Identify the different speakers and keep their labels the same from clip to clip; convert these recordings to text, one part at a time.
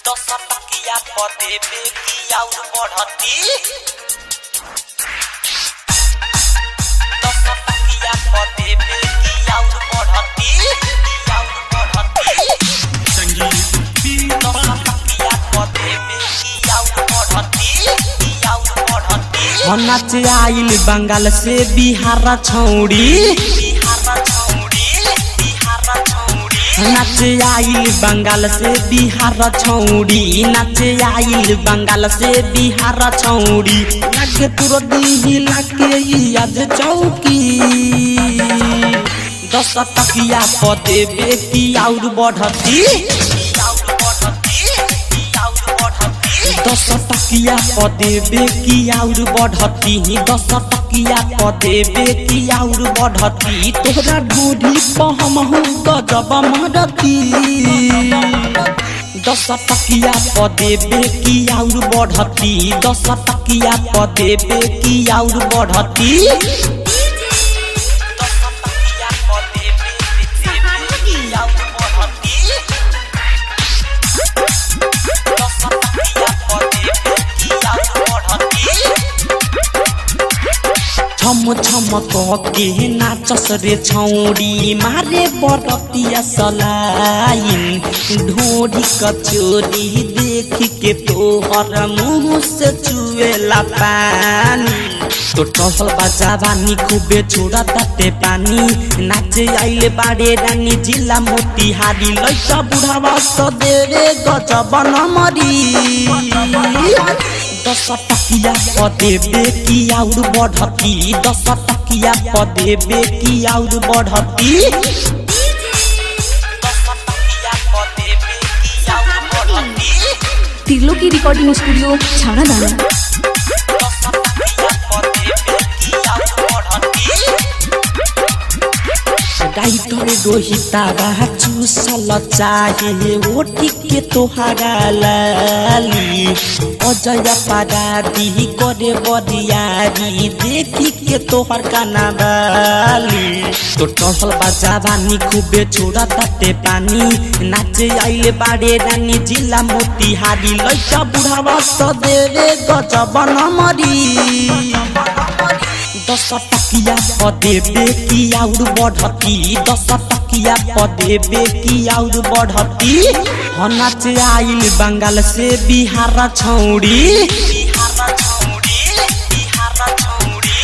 Speaker 1: दस टकिया पदे बेकी आउर बढ़ती दस टकिया पदे बेकी आउर बढ़ती संगीत दस टकिया पदे बेकी आउर बढ़ती
Speaker 2: नाच आइल बंगाल से बिहार छौड़ी नाच आइल बंगाल से बिहार छौड़ी नाच आइल बंगाल से बिहार छौड़ी लागे तुर दिला के आज चौकी दस टकिया पदे बेकी आउर बढ़ती दस टकिया पदे बेकी आउर बढ़ती दस टकिया पदे बेकी आउर बढ़ती तोहरा ढूढ़ी पहमहू गजब मरती दस टकिया पदे बेकी आउर बढ़ती दस टकिया पदे बेकी आउर बढ़ती छम छम के नाचस रे छौड़ी मारे बरतिया सलाइन ढोड़ी कचोरी देख के तोहर मुँह से चुएला पानी तो टहल बाजावानी खूबे छोड़ा ताते पानी नाचे आइले बाड़े रानी जिला मोतिहारी लइका बुढ़ावा तो देवे गजब नमरी दस टकिया पदे बेकी आउर बढ़ती दस टकिया पदे बेकी आउर बढ़ती
Speaker 3: तिरलो की रिकॉर्डिंग स्टूडियो छावना दाना
Speaker 2: डाइटर रोहिता चूसल चाहे ओठी के तोहरा लाली अजय पारादी करे बरियारी देखी के तोहर काना बाली तो टहल बाजावानी खूबे छोड़ा ताते पानी नाचे आइले बाड़े रानी जिला मोतिहारी लइका बुढ़ावा तो देवे गजब नमरी दस टकिया पदे बेकी आउर बढ़ती दस टकिया पदे बेकी आउर बढ़ती नाच आइल बंगाल से बिहार छौड़ी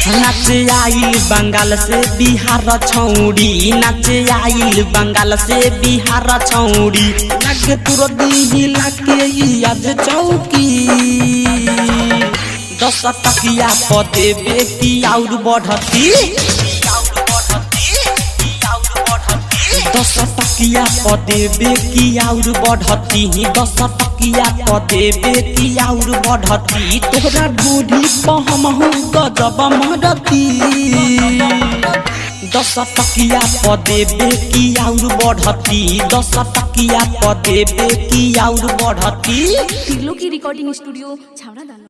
Speaker 2: नाच आइल बंगाल से बिहार छौड़ी नाच आइल बंगाल से बिहार छौड़ी लागे तुर दिला के आज चौकी दस टकिया पदे बेकी आउर बढ़ती दस टकिया पदे बेकी आउर बढ़ती दस टकिया पदे बेकी आउर बढ़ती तोहरा ढूढ़ी पहमहू गजब मरती दस टकिया पदे बेकी आउर बढ़ती दस टकिया पदे बेकी आउर बढ़ती
Speaker 3: तिरलो की रिकॉर्डिंग स्टूडियो छावना दाना।